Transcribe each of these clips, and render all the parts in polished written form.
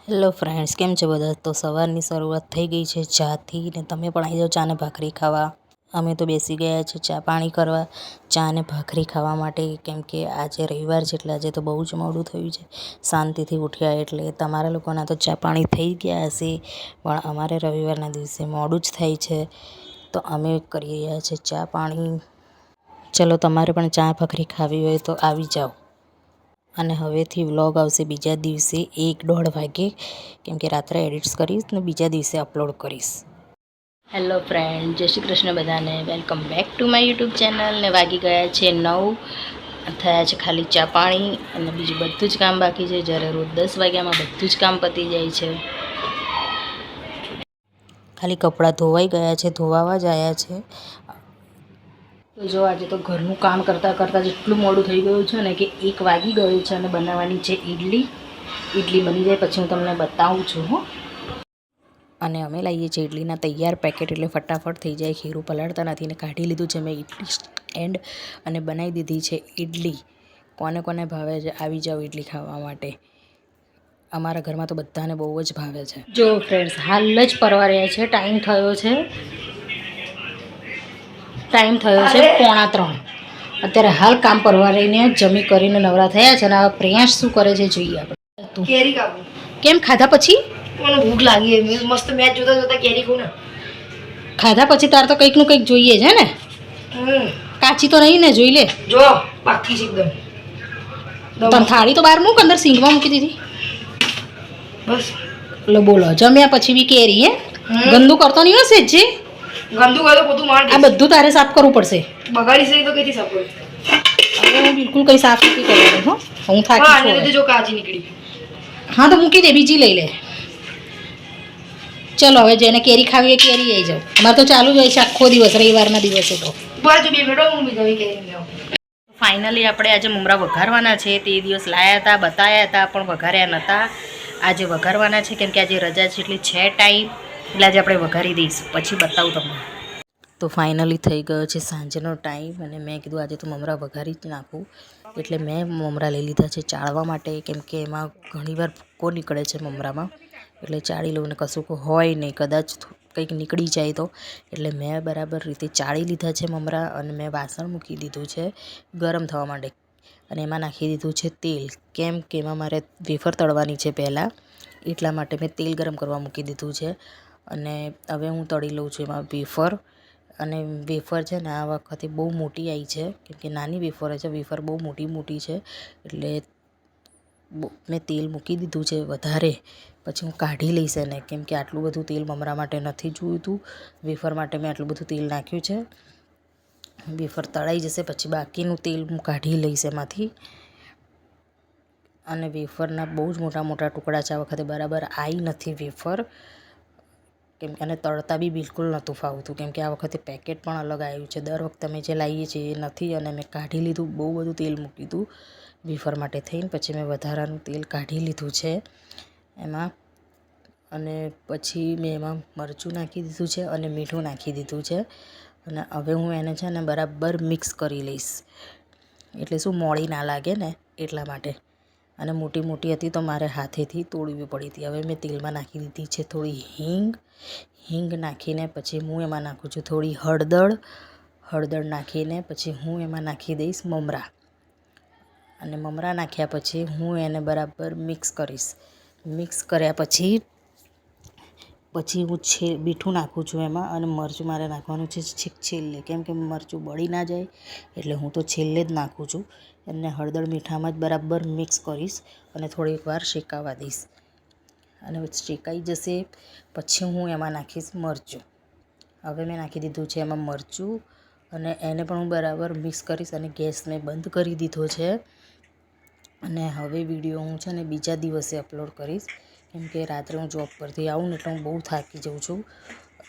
Hello friends, કેમ છો બધા? તો સવારની શરૂઆત થઈ ગઈ છે ચાથી ને તમે પણ આવી જાઓ ચા ને ભાખરી ખાવા. અમે તો બેસી ગયા છે ચા પાણી કરવા, ચા ને ભાખરી ખાવા માટે, કેમ કે આજે રવિવાર છે એટલે આજે તો બહુ જ મોડું થયું છે. શાંતિથી ઉઠ્યા એટલે તમારા લોકોના તો ચા પાણી થઈ ગયા હશે, પણ અમારે રવિવારના દિવસે મોડું જ થાય છે. તો અમે કરી રહ્યા છીએ ચા પાણી. ચલો, તમારે પણ ચા ભાખરી ખાવી હોય તો આવી જાઓ. અને હવેથી વ્લોગ આવશે બીજા દિવસે 1-1:30 વાગે, કેમ કે રાત્રે એડિટ્સ કરીશ ને બીજા દિવસે અપલોડ કરીશ. હેલો ફ્રેન્ડ, જય શ્રી કૃષ્ણ બધાને. Welcome back to my YouTube channel. ને વાગી ગયા છે 9, થયા છે ખાલી ચા પાણી અને બીજું બધું જ કામ બાકી છે. જ્યારે રોજ 10 વાગ્યામાં બધું જ કામ પતી જાય છે. ખાલી કપડાં ધોવાઈ ગયા છે, ધોવાવા જ આવ્યા છે. તો જો આજે તો ઘરનું કામ કરતાં જેટલું મોડું થઈ ગયું છે ને કે 1 વાગી ગયું છે અને બનાવવાની છે ઇડલી. ઇડલી બની જાય પછી હું તમને બતાવું છું હો. અને અમે લાવીએ છીએ ઇડલીના તૈયાર પેકેટ, એટલે ફટાફટ થઈ જાય. ખીરું પલાળતા નથી ને કાઢી લીધું છે મેં ઇડલી સ્ટેન્ડ અને બનાવી દીધી છે ઇડલી. કોને કોને ભાવે છે આવી જાઓ ઇડલી ખાવા માટે. અમારા ઘરમાં તો બધાને બહુ જ ભાવે છે. જો ફ્રેન્ડ્સ, હાલ જ પરવાર્યા છે. ટાઈમ થયો છે 2:45. અત્યારે હાલ કામ પરવારીને જમી કરીને નવરા થયા છે. અને હવે પ્રિયાંશ શું કરે છે જોઈએ આપણે. કેરી કાપું. કેમ? ખાધા પછી? મને ભૂખ લાગી, મસ્ત મેચ જોતા કેરી ખાઉં ને. ખાધા પછી તાર તો કંઈક નું કંઈક જોઈએ છે ને. કાચી તો નહીં ને? જોઈ લે. જો પાકી છે એકદમ. તમ થાળી તો બહાર મૂક, અંદર સિંગમાં મૂકી દીધી. બસ લો બોલો, જમ્યા પછી બી કેરી? ગંદુ કરતો નહીં હશે જે ગંદુ કરે તો બધું માંડ. આ બધું તારે સાફ કરવું પડશે. બગાડી છે તો કઈથી સાફ કરું? હવે હું બિલકુલ કંઈ સાફ નથી કરવાનું. હો, હું થાકી હા, છું. અને જો કાચી નીકળી. હા તો મૂકી દે, બીજી લઈ લે. ચલો, હવે જેને કેરી ખાવી હોય કેરી આવી જાઓ. અમારે તો ચાલુ જ હોય છે આખો દિવસ, રવિવારના દિવસે તો. બાજુ બે બેઠો હું બીજા કેરી લેવું. ફાઇનલી આપણે આજે મમરા વઘારવાના છે. તે દિવસ લાયા હતા, બતાવ્યા હતા, પણ વઘાર્યા નહોતા. આજે વઘારવાના છે, કેમ કે આજે રજા છે એટલે છે ટાઈમ, એટલે આજે આપણે વઘારી દઈશું. પછી બતાવું તમને. તો ફાઇનલી થઈ ગયો છે સાંજનો ટાઈમ અને મેં કીધું આજે તો મમરા વઘારી જ નાખું. એટલે મેં મમરા લઈ લીધા છે ચાળવા માટે, કેમ કે એમાં ઘણીવાર ભૂકો નીકળે છે મમરામાં. એટલે ચાળી લઉં ને કશું હોય નહીં, કદાચ કંઈક નીકળી જાય તો. એટલે મેં બરાબર રીતે ચાળી લીધા છે મમરા અને મેં વાસણ મૂકી દીધું છે ગરમ થવા માટે. અને એમાં નાખી દીધું છે તેલ, કેમ કે એમાં મારે વેફર તળવાની છે પહેલાં, એટલા માટે મેં તેલ ગરમ કરવા મૂકી દીધું છે. અને હવે હું તળી લઉં છું એમાં વેફર. અને વેફર છે ને આ વખતે બહુ મોટી આવી છે, કેમ કે નાની વેફર છે, વેફર બહુ મોટી છે. એટલે મેં તેલ મૂકી દીધું છે વધારે. પછી હું કાઢી લઈશ એને, કેમ કે આટલું બધું તેલ મમરા માટે નથી જોઈતું. વેફર માટે મેં આટલું બધું તેલ નાખ્યું છે. વેફર તળાઈ જશે પછી બાકીનું તેલ હું કાઢી લઈશ એમાંથી. અને વેફરના બહુ જ મોટા ટુકડા છે આ વખતે, બરાબર આવી નથી વેફર. કેમ કે આને તળતા બી બિલકુલ નહોતું ફાવતું, કેમ કે આ વખતે પેકેટ પણ અલગ આવ્યું છે. દર વખતે અમે જે લાવીએ છીએ એ નથી. અને મેં કાઢી લીધું, બહુ બધું તેલ મૂકી દીધું વેફર માટે થઈને. પછી મેં વધારાનું તેલ કાઢી લીધું છે એમાં. અને પછી મેં એમાં મરચું નાખી દીધું છે અને મીઠું નાખી દીધું છે. અને હવે હું એને છે ને બરાબર મિક્સ કરી લઈશ, એટલે શું મોળી ના લાગે ને એટલા માટે. અને મોટી હતી તો મારે હાથેથી તોડવી પડી હતી. હવે મેં તેલમાં નાખી દીધી છે થોડી હિંગ નાખીને પછી હું એમાં નાખું છું થોડી હળદર નાખીને પછી હું એમાં નાખી દઈશ મમરા. અને મમરા નાખ્યા પછી હું એને બરાબર મિક્સ કરીશ. મિક્સ કર્યા પછી હું મીઠું નાખું છું એમાં. અને મરચું મારે નાખવાનું છે છેલ્લે, કેમ કે મરચું બળી ના જાય, એટલે હું તો છેલ્લે જ નાખું છું. અને હળદર મીઠામાં જ બરાબર મિક્સ કરીશ અને થોડીક વાર શેકાવા દઈશ. અને શેકાઈ જશે પછી હું એમાં નાખીશ મરચું. હવે મેં નાખી દીધું છે એમાં મરચું અને એને પણ હું બરાબર મિક્સ કરીશ. અને ગેસને બંધ કરી દીધો છે. અને હવે વિડીયો હું છે ને બીજા દિવસે અપલોડ કરીશ, કેમ કે રાત્રે હું જોબ પરથી આવું ને એટલે હું બહુ થાકી જાઉં છું.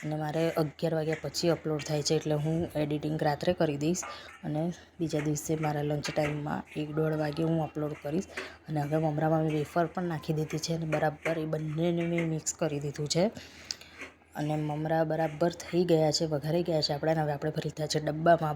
અને મારે 11 વાગ્યા પછી અપલોડ થાય છે, એટલે હું એડિટિંગ રાત્રે કરી દઈશ. અને બીજા દિવસે મારા લંચ ટાઈમમાં 1-1:30 વાગે હું અપલોડ કરીશ. અને હવે મમરામાં મેં વેફર પણ નાખી દીધી છે અને બરાબર એ બંનેને મેં મિક્સ કરી દીધું છે. અને મમરા બરાબર થઈ ગયા છે, વઘારી ગયા છે આપણા. હવે આપણે ભરી દીધા છે ડબ્બામાં.